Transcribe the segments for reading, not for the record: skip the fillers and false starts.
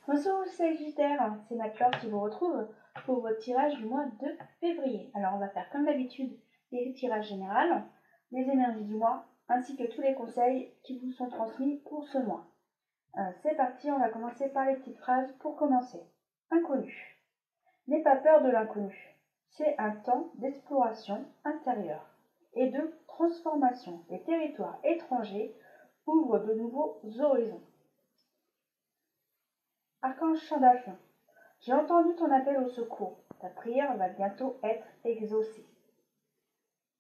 Bonjour Sagittaire, c'est Matt-Laure qui vous retrouve pour votre tirage du mois de février. Alors on va faire comme d'habitude les tirages généraux, les énergies du mois, ainsi que tous les conseils qui vous sont transmis pour ce mois. C'est parti, on va commencer par les petites phrases pour commencer. Inconnu. N'aie pas peur de l'inconnu. C'est un temps d'exploration intérieure et de transformation. Les territoires étrangers ouvrent de nouveaux horizons. Archange Chandafion. J'ai entendu ton appel au secours. Ta prière va bientôt être exaucée.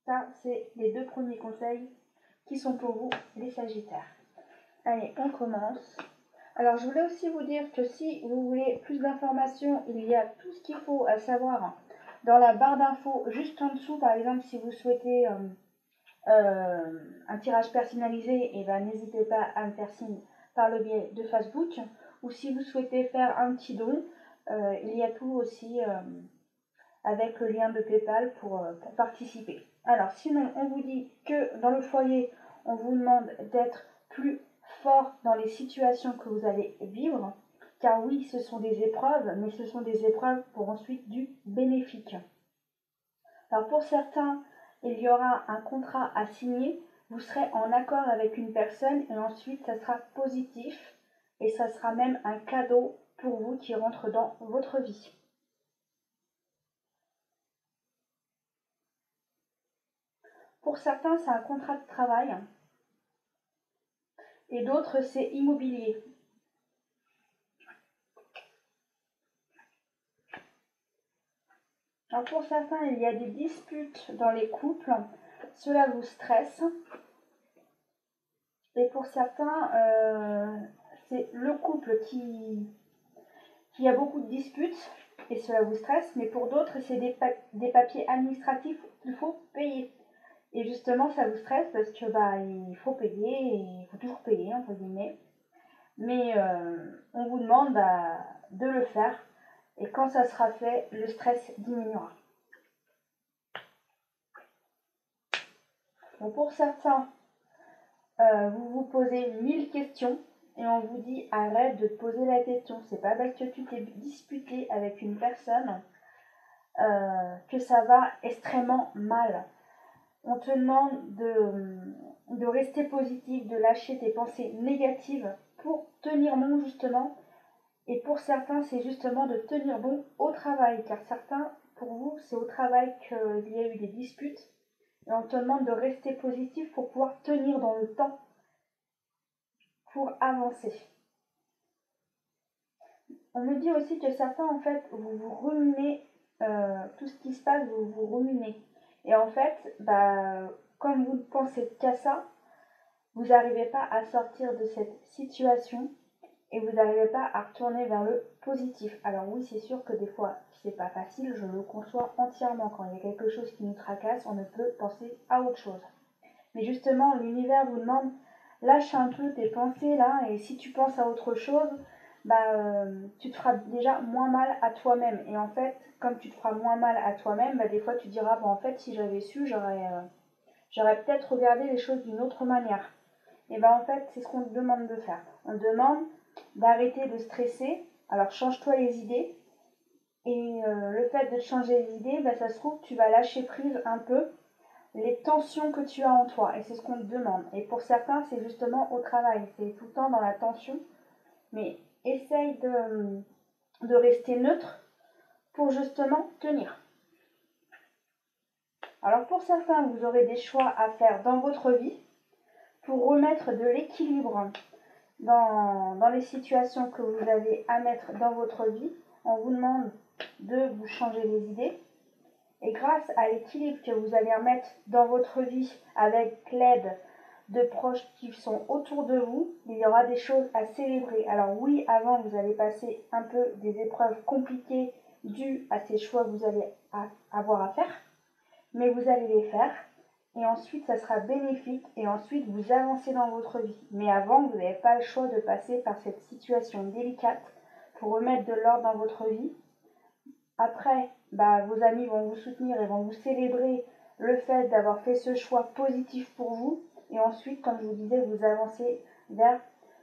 Ça, c'est les deux premiers conseils qui sont pour vous, les Sagittaires. Allez, on commence. Alors, je voulais aussi vous dire que si vous voulez plus d'informations, il y a tout ce qu'il faut à savoir dans la barre d'infos juste en dessous. Par exemple, si vous souhaitez un tirage personnalisé, et ben, n'hésitez pas à me faire signe par le biais de Facebook. Ou si vous souhaitez faire un petit don, il y a tout aussi avec le lien de PayPal pour participer. Alors sinon, on vous dit que dans le foyer, on vous demande d'être plus fort dans les situations que vous allez vivre. Car oui, ce sont des épreuves, mais ce sont des épreuves pour ensuite du bénéfique. Alors pour certains, il y aura un contrat à signer. Vous serez en accord avec une personne et ensuite, ça sera positif. Et ça sera même un cadeau pour vous qui rentre dans votre vie. Pour certains, c'est un contrat de travail et d'autres, c'est immobilier. Alors pour certains, il y a des disputes dans les couples. Cela vous stresse. Et pour certains, c'est le couple qui a beaucoup de disputes et cela vous stresse. Mais pour d'autres, c'est des papiers administratifs qu'il faut payer. Et justement, ça vous stresse parce que il faut payer et il faut toujours payer, entre guillemets. Mais on vous demande de le faire. Et quand ça sera fait, le stress diminuera. Bon, pour certains, vous vous posez 1000 questions et on vous dit arrête de te poser la question. C'est pas parce que tu t'es disputé avec une personne que ça va extrêmement mal. On te demande de rester positif, de lâcher tes pensées négatives pour tenir bon justement. Et pour certains, c'est justement de tenir bon au travail. Car certains, pour vous, c'est au travail qu'il y a eu des disputes. Et on te demande de rester positif pour pouvoir tenir dans le temps, pour avancer. On me dit aussi que certains, en fait, vous ruminez tout ce qui se passe, vous ruminez. Et en fait, comme vous ne pensez qu'à ça, vous n'arrivez pas à sortir de cette situation et vous n'arrivez pas à retourner vers le positif. Alors oui, c'est sûr que des fois, c'est pas facile, je le conçois entièrement. Quand il y a quelque chose qui nous tracasse, on ne peut penser à autre chose. Mais justement, l'univers vous demande, lâche un peu tes pensées là, et si tu penses à autre chose, tu te feras déjà moins mal à toi-même. Et en fait, comme tu te feras moins mal à toi-même, des fois tu diras, en fait, si j'avais su, j'aurais peut-être regardé les choses d'une autre manière. Et en fait, c'est ce qu'on te demande de faire. On te demande d'arrêter de stresser. Alors, change-toi les idées. Et le fait de changer les idées, ça se trouve, tu vas lâcher prise un peu les tensions que tu as en toi. Et c'est ce qu'on te demande. Et pour certains, c'est justement au travail. C'est tout le temps dans la tension. Mais essaye de rester neutre pour justement tenir. Alors pour certains, vous aurez des choix à faire dans votre vie pour remettre de l'équilibre dans les situations que vous avez à mettre dans votre vie. On vous demande de vous changer les idées. Et grâce à l'équilibre que vous allez remettre dans votre vie avec l'aide de proches qui sont autour de vous, il y aura des choses à célébrer. Alors oui, avant, vous allez passer un peu des épreuves compliquées dues à ces choix que vous allez avoir à faire, mais vous allez les faire. Et ensuite, ça sera bénéfique et ensuite, vous avancez dans votre vie. Mais avant, vous n'avez pas le choix de passer par cette situation délicate pour remettre de l'ordre dans votre vie. Après, vos amis vont vous soutenir et vont vous célébrer le fait d'avoir fait ce choix positif pour vous. Et ensuite, comme je vous disais, vous avancez vers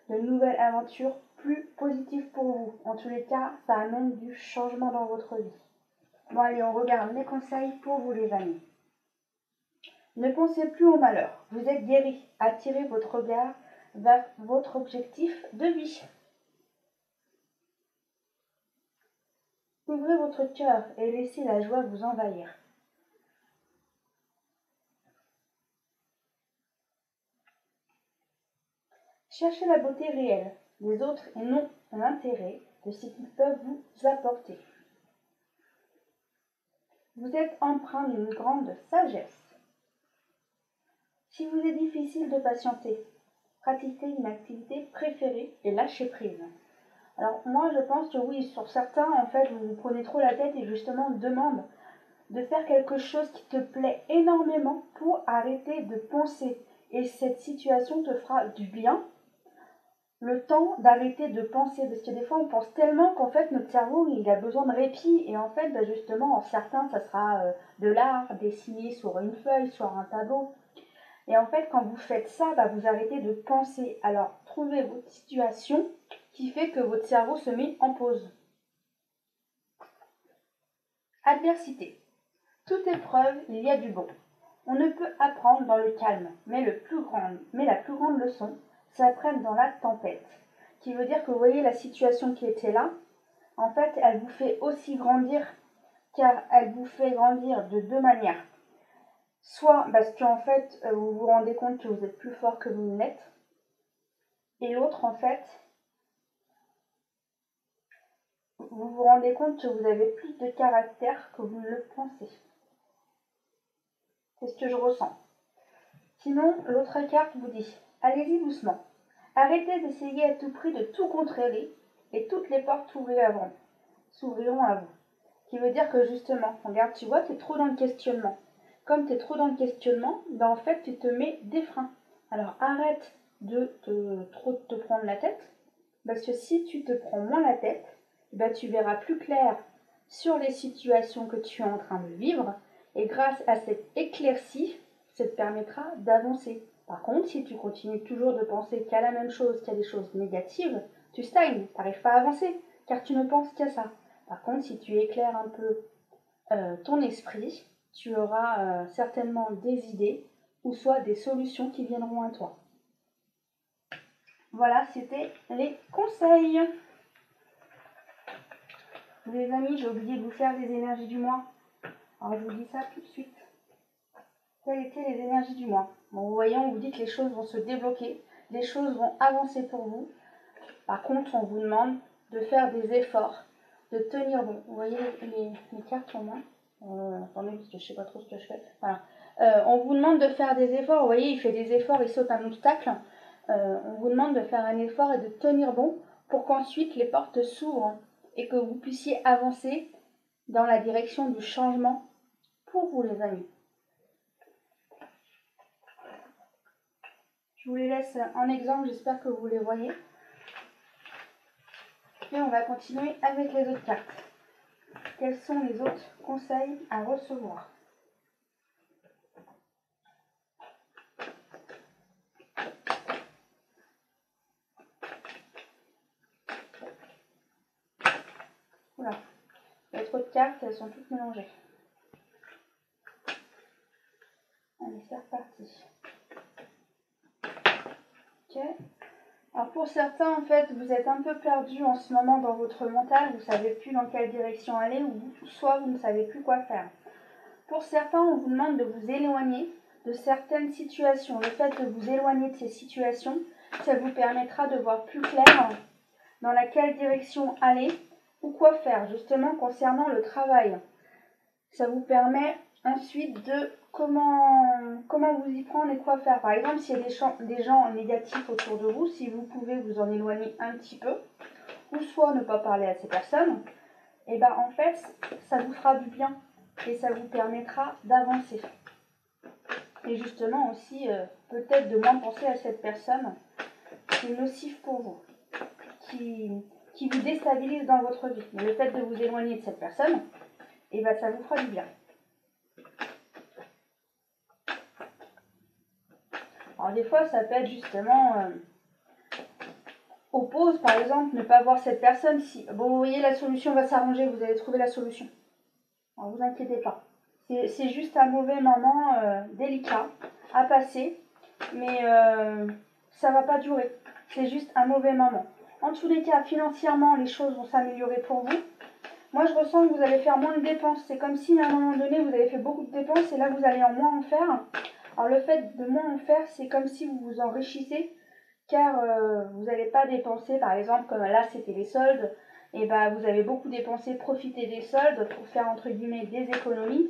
de nouvelles aventures plus positif pour vous. En tous les cas, ça amène du changement dans votre vie. Bon allez, on regarde les conseils pour vous les amis. Ne pensez plus au malheur. Vous êtes guéri. Attirez votre regard vers votre objectif de vie. Ouvrez votre cœur et laissez la joie vous envahir. Cherchez la beauté réelle des autres et non l'intérêt de ce qu'ils peuvent vous apporter. Vous êtes empreint d'une grande sagesse. Si vous est difficile de patienter, pratiquez une activité préférée et lâchez prise. Alors moi je pense que oui, sur certains en fait vous vous prenez trop la tête et justement demande de faire quelque chose qui te plaît énormément pour arrêter de penser. Et cette situation te fera du bien. Le temps d'arrêter de penser, parce que des fois on pense tellement qu'en fait notre cerveau il a besoin de répit et en fait justement en certains ça sera de l'art dessiné sur une feuille, sur un tableau et en fait quand vous faites ça vous arrêtez de penser. Alors trouvez votre situation qui fait que votre cerveau se met en pause. Adversité. Toute épreuve il y a du bon. On ne peut apprendre dans le calme, mais la plus grande leçon s'apprenne dans la tempête. Qui veut dire que vous voyez la situation qui était là, en fait, elle vous fait aussi grandir, car elle vous fait grandir de deux manières. Soit parce qu'en fait, vous vous rendez compte que vous êtes plus fort que vous ne l'êtes, et l'autre, en fait, vous vous rendez compte que vous avez plus de caractère que vous ne le pensez. C'est ce que je ressens. Sinon, l'autre carte vous dit, allez-y doucement. Arrêtez d'essayer à tout prix de tout contrôler et toutes les portes s'ouvriront à vous. Qui veut dire que justement, regarde, tu vois, tu es trop dans le questionnement. Comme tu es trop dans le questionnement, en fait, tu te mets des freins. Alors arrête de trop te prendre la tête, parce que si tu te prends moins la tête, tu verras plus clair sur les situations que tu es en train de vivre, et grâce à cette éclaircie, ça te permettra d'avancer. Par contre, si tu continues toujours de penser qu'à la même chose, qu'il y a des choses négatives, tu stagnes, tu n'arrives pas à avancer, car tu ne penses qu'à ça. Par contre, si tu éclaires un peu ton esprit, tu auras certainement des idées ou soit des solutions qui viendront à toi. Voilà, c'était les conseils. Les amis, j'ai oublié de vous faire les énergies du mois. Alors, je vous dis ça tout de suite. Quelles étaient les énergies du mois? Bon, vous voyez, on vous dit que les choses vont se débloquer, les choses vont avancer pour vous. Par contre, on vous demande de faire des efforts, de tenir bon. Vous voyez les cartes pour moi attendez, parce que je ne sais pas trop ce que je fais. Voilà. On vous demande de faire des efforts. Vous voyez, il fait des efforts, il saute un obstacle. On vous demande de faire un effort et de tenir bon pour qu'ensuite les portes s'ouvrent et que vous puissiez avancer dans la direction du changement pour vous, les amis. Je vous les laisse en exemple, j'espère que vous les voyez. Et on va continuer avec les autres cartes. Quels sont les autres conseils à recevoir? Oula, il y a trop de cartes, elles sont toutes mélangées. Allez, c'est reparti. Ok. Alors pour certains, en fait, vous êtes un peu perdu en ce moment dans votre mental, vous ne savez plus dans quelle direction aller, ou soit vous ne savez plus quoi faire. Pour certains, on vous demande de vous éloigner de certaines situations. Le fait de vous éloigner de ces situations, ça vous permettra de voir plus clair dans laquelle direction aller ou quoi faire, justement concernant le travail. Ça vous permet ensuite de comment vous y prendre et quoi faire. Par exemple, s'il y a des gens négatifs autour de vous, si vous pouvez vous en éloigner un petit peu, ou soit ne pas parler à ces personnes, et en fait, ça vous fera du bien et ça vous permettra d'avancer. Et justement aussi, peut-être de moins penser à cette personne qui est nocive pour vous, qui vous déstabilise dans votre vie. Mais le fait de vous éloigner de cette personne, ça vous fera du bien. Alors des fois, ça peut être justement oppose, par exemple, ne pas voir cette personne, si bon, vous voyez la solution va s'arranger, vous allez trouver la solution. Ne vous inquiétez pas. C'est juste un mauvais moment délicat à passer, mais ça va pas durer. C'est juste un mauvais moment. En tous les cas, financièrement, les choses vont s'améliorer pour vous. Moi, je ressens que vous allez faire moins de dépenses. C'est comme si à un moment donné, vous avez fait beaucoup de dépenses et là, vous allez en moins en faire. Alors, le fait de moins en faire, c'est comme si vous vous enrichissez, car vous n'allez pas dépenser, par exemple, comme là, c'était les soldes, et bah, vous avez beaucoup dépensé, profité des soldes pour faire, entre guillemets, des économies.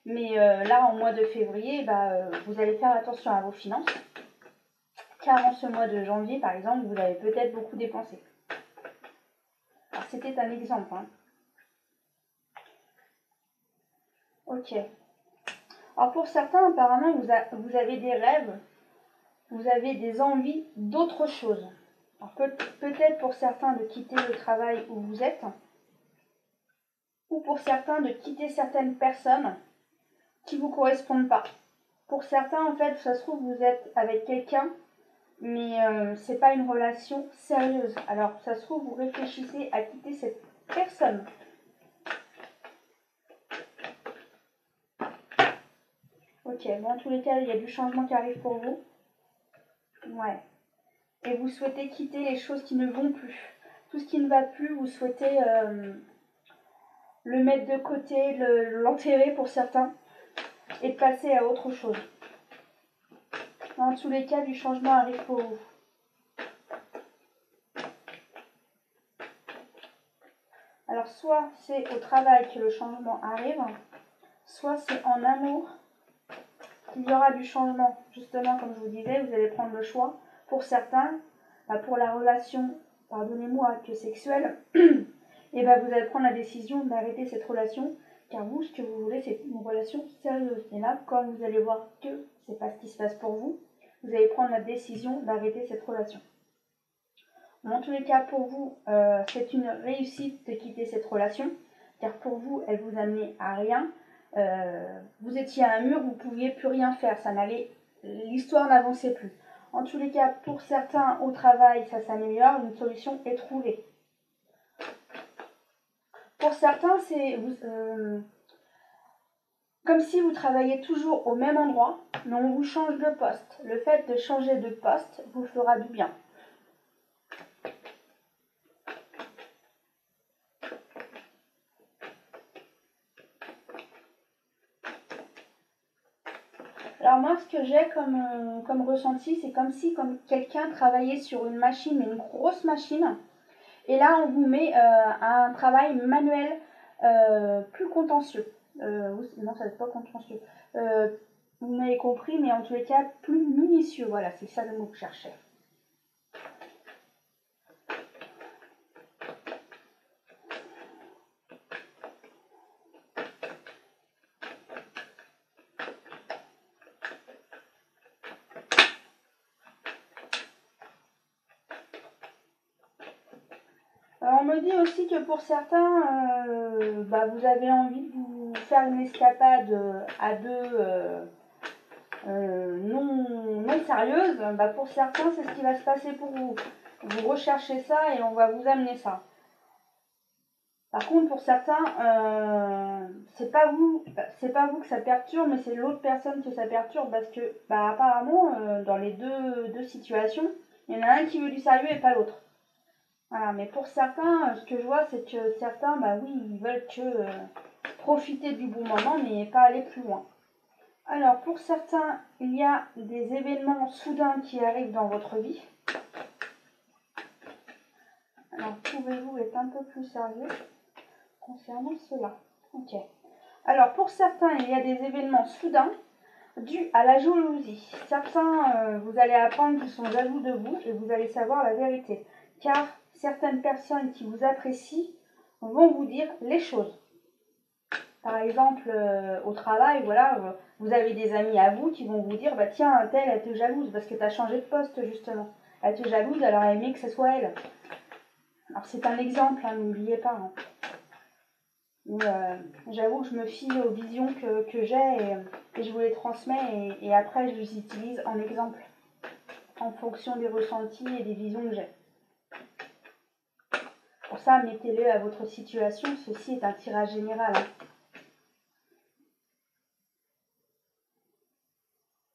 Mais là, en mois de février, vous allez faire attention à vos finances, car en ce mois de janvier, par exemple, vous avez peut-être beaucoup dépensé. Alors, c'était un exemple, hein. Ok. Alors pour certains, apparemment, vous avez des rêves, vous avez des envies d'autre chose. Alors peut-être pour certains de quitter le travail où vous êtes, ou pour certains de quitter certaines personnes qui ne vous correspondent pas. Pour certains, en fait, ça se trouve, vous êtes avec quelqu'un, mais c'est pas une relation sérieuse. Alors ça se trouve, vous réfléchissez à quitter cette personne. Ok, bon, en tous les cas, il y a du changement qui arrive pour vous. Ouais. Et vous souhaitez quitter les choses qui ne vont plus. Tout ce qui ne va plus, vous souhaitez le mettre de côté, l'enterrer pour certains, et passer à autre chose. Dans tous les cas, du changement arrive pour vous. Alors, soit c'est au travail que le changement arrive, soit c'est en amour qu'il y aura du changement. Justement, comme je vous disais, vous allez prendre le choix. Pour certains, pour la relation, pardonnez-moi, que sexuelle, et vous allez prendre la décision d'arrêter cette relation, car vous, ce que vous voulez, c'est une relation sérieuse. Et là, comme vous allez voir que c'est pas ce qui se passe pour vous, vous allez prendre la décision d'arrêter cette relation. Bon, en tous les cas, pour vous, c'est une réussite de quitter cette relation, car pour vous, elle vous amenait à rien. Vous étiez à un mur, vous ne pouviez plus rien faire, l'histoire n'avançait plus. En tous les cas, pour certains, au travail, ça s'améliore, une solution est trouvée. Pour certains, c'est comme si vous travailliez toujours au même endroit, mais on vous change de poste. Le fait de changer de poste vous fera du bien. Alors moi, ce que j'ai comme ressenti, c'est comme si quelqu'un travaillait sur une machine, une grosse machine, et là on vous met un travail manuel plus contentieux. Non, ça n'est pas contentieux. Vous m'avez compris, mais en tous les cas, plus minutieux. Voilà, c'est ça le mot que je cherchais. On me dit aussi que pour certains, vous avez envie de vous faire une escapade à deux non sérieuse. Pour certains, c'est ce qui va se passer pour vous. Vous recherchez ça et on va vous amener ça. Par contre, pour certains, c'est pas vous que ça perturbe, mais c'est l'autre personne que ça perturbe parce que, apparemment, dans les deux situations, il y en a un qui veut du sérieux et pas l'autre. Voilà, mais pour certains, ce que je vois, c'est que certains, oui, ils veulent que profiter du bon moment, mais pas aller plus loin. Alors, pour certains, il y a des événements soudains qui arrivent dans votre vie. Alors, pouvez-vous être un peu plus sérieux concernant cela? Ok. Alors, pour certains, il y a des événements soudains dus à la jalousie. Certains, vous allez apprendre qu'ils sont jaloux de vous et vous allez savoir la vérité. Car certaines personnes qui vous apprécient vont vous dire les choses. Par exemple, au travail, voilà, vous avez des amis à vous qui vont vous dire, tiens, un tel, elle te jalouse parce que tu as changé de poste, justement. Elle te jalouse, alors elle aimait que ce soit elle. Alors, c'est un exemple, hein, n'oubliez pas. Hein. J'avoue que je me fie aux visions que j'ai et je vous les transmets et après, je les utilise en exemple, en fonction des ressentis et des visions que j'ai. Pour ça, mettez-le à votre situation. Ceci est un tirage général.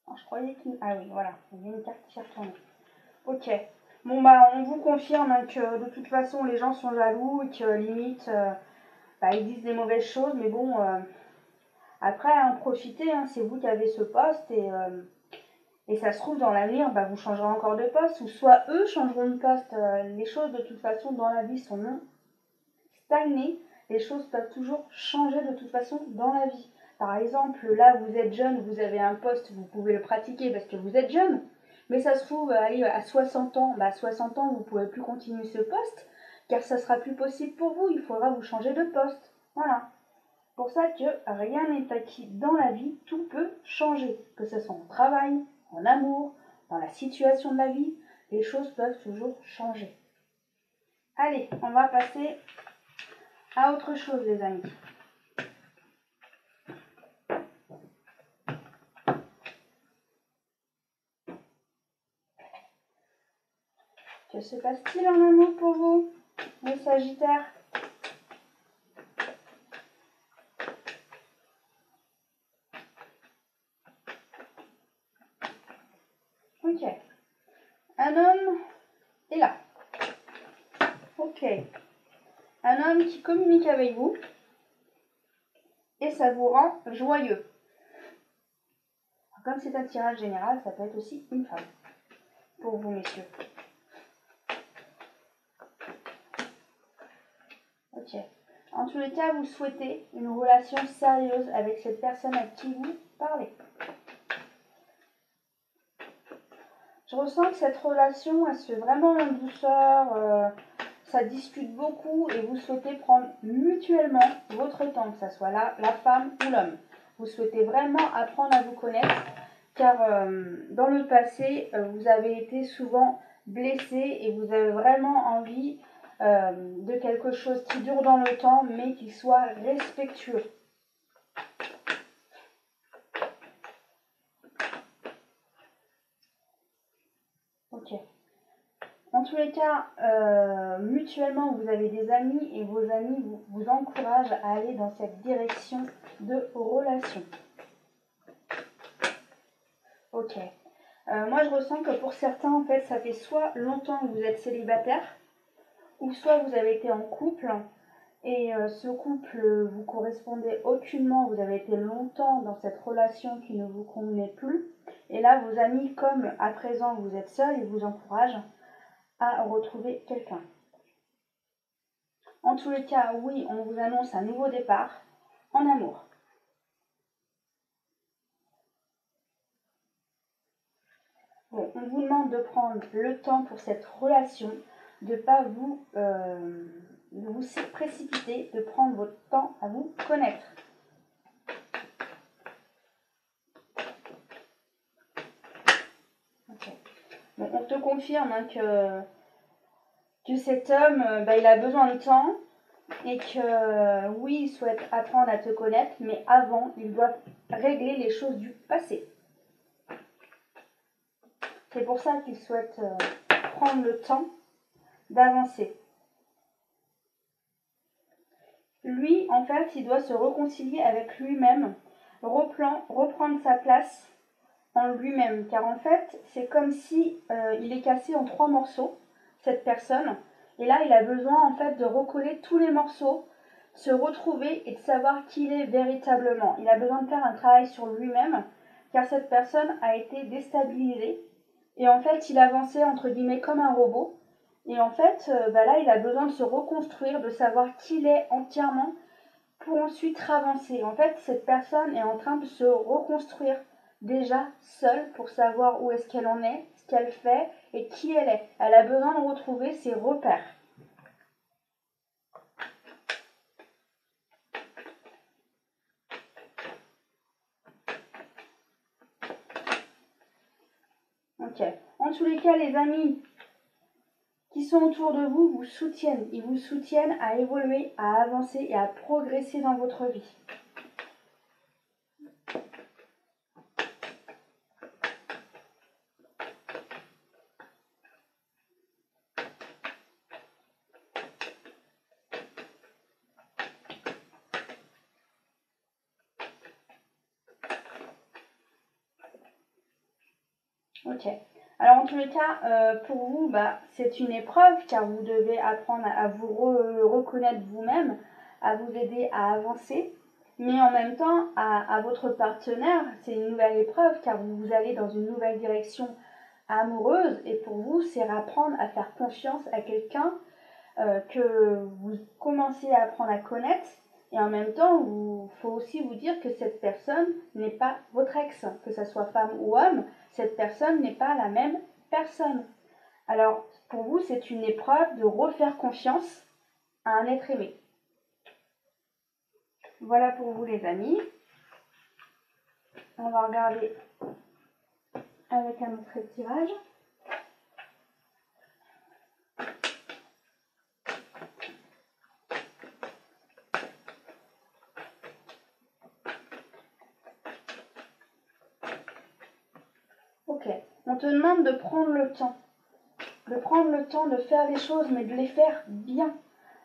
Alors, je croyais qu'il... Ah oui, voilà. Il y a une carte qui s'est retournée. Ok. Bon, bah, on vous confirme hein, que de toute façon, les gens sont jaloux et que limite, bah, ils disent des mauvaises choses. Mais bon, après, hein, profitez. Hein, c'est vous qui avez ce poste et ça se trouve, dans l'avenir, bah, vous changerez encore de poste, ou soit eux changeront de poste. Les choses, de toute façon, dans la vie sont non stagnées. Les choses peuvent toujours changer de toute façon dans la vie. Par exemple, là, vous êtes jeune, vous avez un poste, vous pouvez le pratiquer parce que vous êtes jeune. Mais ça se trouve, allez, à 60 ans, bah, à 60 ans, vous ne pourrez plus continuer ce poste, car ça sera plus possible pour vous. Il faudra vous changer de poste. Voilà. Pour ça que rien n'est acquis dans la vie, tout peut changer. Que ce soit en travail, en amour, dans la situation de la vie, les choses peuvent toujours changer. Allez, on va passer à autre chose, les amis. Que se passe-t-il en amour pour vous, les Sagittaires? Ok. Un homme est là. Ok. Un homme qui communique avec vous et ça vous rend joyeux. Comme c'est un tirage général, ça peut être aussi une femme. Pour vous, messieurs. Ok. En tous les cas, vous souhaitez une relation sérieuse avec cette personne à qui vous parlez. Je ressens que cette relation, elle se fait vraiment en douceur, ça discute beaucoup et vous souhaitez prendre mutuellement votre temps, que ce soit la femme ou l'homme. Vous souhaitez vraiment apprendre à vous connaître, car dans le passé, vous avez été souvent blessé et vous avez vraiment envie de quelque chose qui dure dans le temps, mais qui soit respectueux. Ok. En tous les cas, mutuellement, vous avez des amis et vos amis vous encouragent à aller dans cette direction de relation. Ok. Moi, je ressens que pour certains, en fait, ça fait soit longtemps que vous êtes célibataire, ou soit vous avez été en couple, et ce couple vous correspondait aucunement, vous avez été longtemps dans cette relation qui ne vous convenait plus, et là, vos amis, comme à présent vous êtes seul, ils vous encouragent à retrouver quelqu'un. En tous les cas, oui, on vous annonce un nouveau départ en amour. Bon, on vous demande de prendre le temps pour cette relation, de ne pas vous précipiter, de prendre votre temps à vous connaître. Okay. Bon, on te confirme hein, que cet homme, il a besoin de temps et que oui, il souhaite apprendre à te connaître, mais avant, il doit régler les choses du passé. C'est pour ça qu'il souhaite prendre le temps d'avancer. Lui, en fait, il doit se réconcilier avec lui-même, reprendre sa place en lui-même. Car en fait, c'est comme si il est cassé en 3 morceaux, cette personne. Et là, il a besoin en fait de recoller tous les morceaux, se retrouver et de savoir qui il est véritablement. Il a besoin de faire un travail sur lui-même, car cette personne a été déstabilisée. Et en fait, il avançait entre guillemets comme un robot. Et en fait, là, il a besoin de se reconstruire, de savoir qui il est entièrement pour ensuite avancer. En fait, cette personne est en train de se reconstruire déjà seule pour savoir où est-ce qu'elle en est, ce qu'elle fait et qui elle est. Elle a besoin de retrouver ses repères. Ok. En tous les cas, les amis qui sont autour de vous vous soutiennent. Ils vous soutiennent à évoluer, à avancer et à progresser dans votre vie. Ok. Alors en tous les cas, pour vous, bah, c'est une épreuve car vous devez apprendre à vous reconnaître vous-même, à vous aider à avancer. Mais en même temps, à votre partenaire, c'est une nouvelle épreuve car vous allez dans une nouvelle direction amoureuse. Et pour vous, c'est apprendre à faire confiance à quelqu'un que vous commencez à apprendre à connaître. Et en même temps, il faut aussi vous dire que cette personne n'est pas votre ex, que ce soit femme ou homme, cette personne n'est pas la même personne. Alors, pour vous, c'est une épreuve de refaire confiance à un être aimé. Voilà pour vous les amis. On va regarder avec un autre tirage. Ok, on te demande de prendre le temps. De prendre le temps de faire les choses, mais de les faire bien.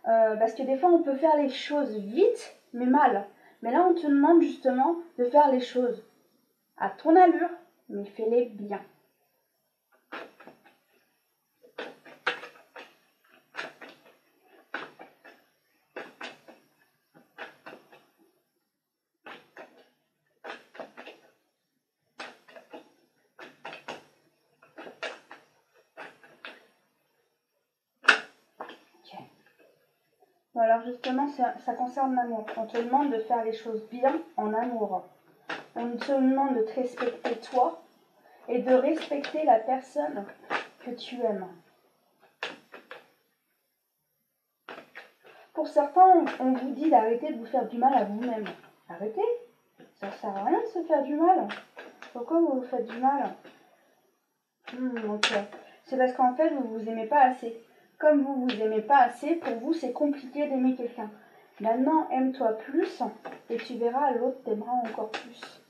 Parce que des fois, on peut faire les choses vite, mais mal. Mais là, on te demande justement de faire les choses à ton allure, mais fais-les bien. Bon, alors justement, ça concerne l'amour. On te demande de faire les choses bien en amour. On te demande de te respecter toi et de respecter la personne que tu aimes. Pour certains, on vous dit d'arrêter de vous faire du mal à vous-même. Arrêtez, ça ne sert à rien de se faire du mal. Pourquoi vous vous faites du mal? Ok. C'est parce qu'en fait, vous vous aimez pas assez. Comme vous vous aimez pas assez, pour vous, c'est compliqué d'aimer quelqu'un. Maintenant, aime-toi plus et tu verras, l'autre t'aimera encore plus.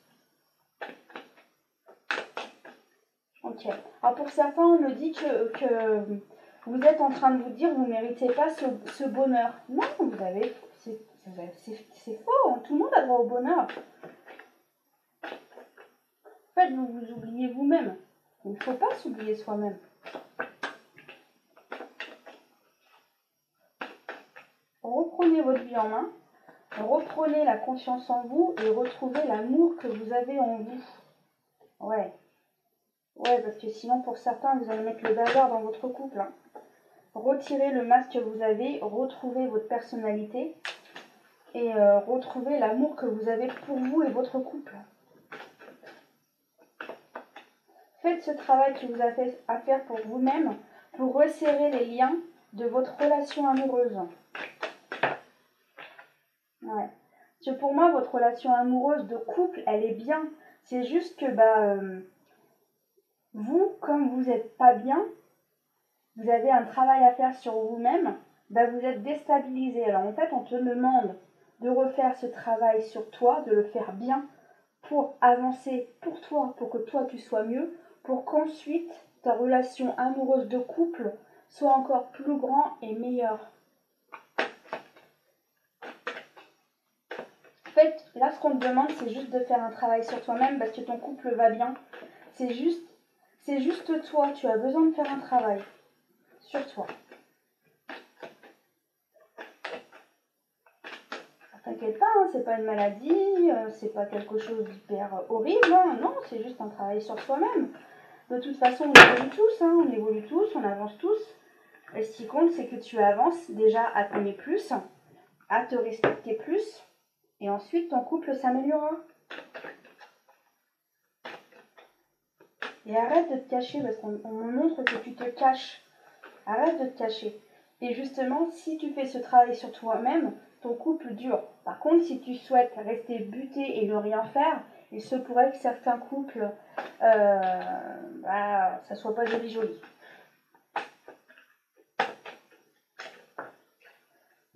Ok. Alors pour certains, on me dit que vous êtes en train de vous dire que vous ne méritez pas ce bonheur. Non, vous avez... C'est faux, hein. Tout le monde a droit au bonheur. En fait, vous vous oubliez vous-même. Il ne faut pas s'oublier soi-même. Reprenez votre vie en main, reprenez la confiance en vous et retrouvez l'amour que vous avez en vous. Ouais. Ouais, parce que sinon, pour certains, vous allez mettre le bazar dans votre couple. Hein. Retirez le masque que vous avez, retrouvez votre personnalité et retrouvez l'amour que vous avez pour vous et votre couple. Faites ce travail que vous avez à faire pour vous-même pour resserrer les liens de votre relation amoureuse. Ouais. Parce que pour moi, votre relation amoureuse de couple, elle est bien. C'est juste que vous, comme vous n'êtes pas bien, vous avez un travail à faire sur vous-même, vous êtes déstabilisé. Alors en fait, on te demande de refaire ce travail sur toi, de le faire bien pour avancer pour toi, pour que toi tu sois mieux, pour qu'ensuite ta relation amoureuse de couple soit encore plus grande et meilleure. En fait, là, ce qu'on te demande, c'est juste de faire un travail sur toi-même parce que ton couple va bien. C'est juste toi, tu as besoin de faire un travail sur toi. T'inquiète pas, hein, c'est pas une maladie, c'est pas quelque chose d'hyper horrible, hein, non, c'est juste un travail sur soi-même. De toute façon, on évolue tous, on avance tous. Et ce qui compte, c'est que tu avances déjà à t'aimer plus, à te respecter plus, et ensuite ton couple s'améliorera. Et arrête de te cacher, parce qu'on me montre que tu te caches. Arrête de te cacher. Et justement, si tu fais ce travail sur toi-même, ton couple dure. Par contre, si tu souhaites rester buté et ne rien faire, il se pourrait que certains couples, ça soit pas joli joli.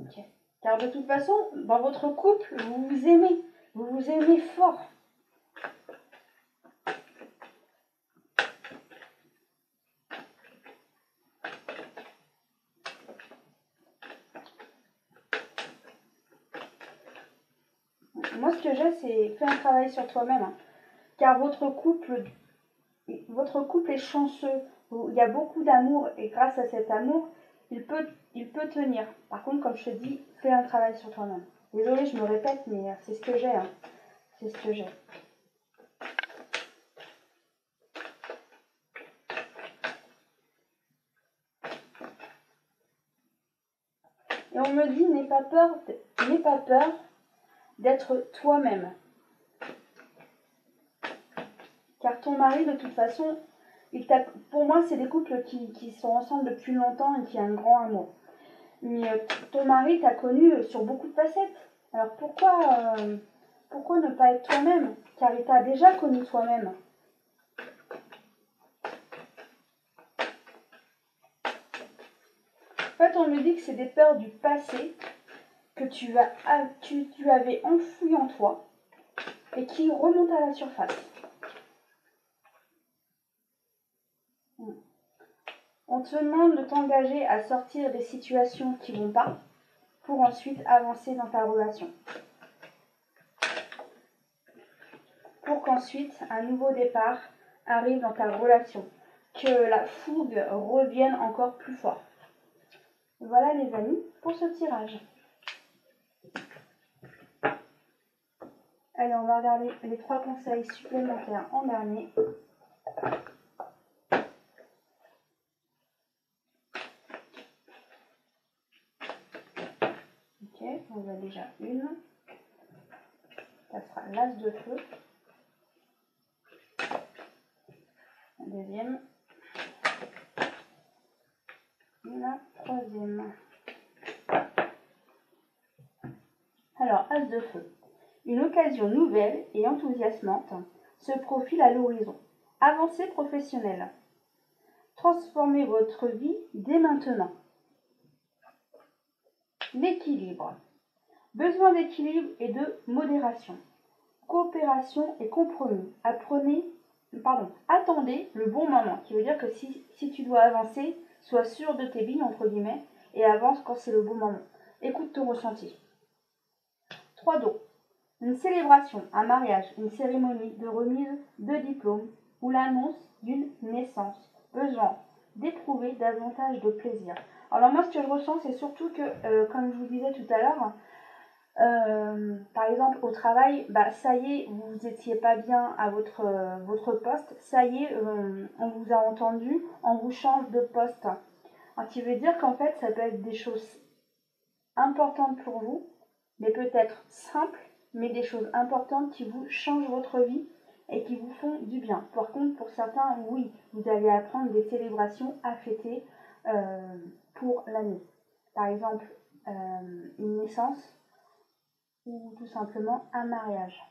Okay. Car de toute façon, dans votre couple, vous vous aimez fort. Moi, ce que j'ai, c'est fais un travail sur toi-même. Hein. Car votre couple votre couple est chanceux, il y a beaucoup d'amour et grâce à cet amour, il peut tenir. Par contre, comme je te dis, fais un travail sur toi-même. Désolée, je me répète, mais c'est ce que j'ai. Hein. C'est ce que j'ai. Et on me dit, n'aie pas peur d'être toi-même. Car ton mari, de toute façon, pour moi, c'est des couples qui sont ensemble depuis longtemps et qui ont un grand amour. Mais ton mari t'a connu sur beaucoup de facettes. Alors pourquoi ne pas être toi-même? Car il t'a déjà connu toi-même. En fait, on me dit que c'est des peurs du passé que tu avais enfouies en toi et qui remontent à la surface. On te demande de t'engager à sortir des situations qui ne vont pas pour ensuite avancer dans ta relation. Pour qu'ensuite un nouveau départ arrive dans ta relation. Que la fougue revienne encore plus fort. Voilà les amis pour ce tirage. Allez, on va regarder les 3 conseils supplémentaires en dernier. Ok, on a déjà une. Ça sera l'as de feu. La deuxième. Et la troisième. Alors, as de feu. Une occasion nouvelle et enthousiasmante se profile à l'horizon. Avancée professionnelle. Transformez votre vie dès maintenant. L'équilibre. Besoin d'équilibre et de modération. Coopération et compromis. Attendez le bon moment, qui veut dire que si tu dois avancer, sois sûr de tes billes, entre guillemets, et avance quand c'est le bon moment. Écoute ton ressenti. 3 dons. Une célébration, un mariage, une cérémonie de remise de diplôme ou l'annonce d'une naissance. Besoin d'éprouver davantage de plaisir. Alors moi, ce que je ressens, c'est surtout que, comme je vous disais tout à l'heure, par exemple au travail, ça y est, vous n'étiez pas bien à votre poste, ça y est, on vous a entendu, on vous change de poste. Alors, qui veut dire qu'en fait, ça peut être des choses importantes pour vous, mais peut-être simples, mais des choses importantes qui vous changent votre vie et qui vous font du bien. Par contre, pour certains, oui, vous allez apprendre des célébrations à fêter pour l'année. Par exemple, une naissance ou tout simplement un mariage.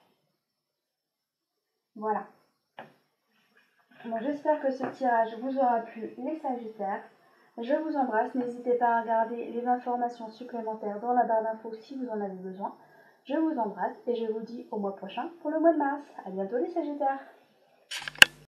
Voilà. Bon, j'espère que ce tirage vous aura plu, les Sagittaires. Je vous embrasse. N'hésitez pas à regarder les informations supplémentaires dans la barre d'infos si vous en avez besoin. Je vous embrasse et je vous dis au mois prochain pour le mois de mars. À bientôt les Sagittaires.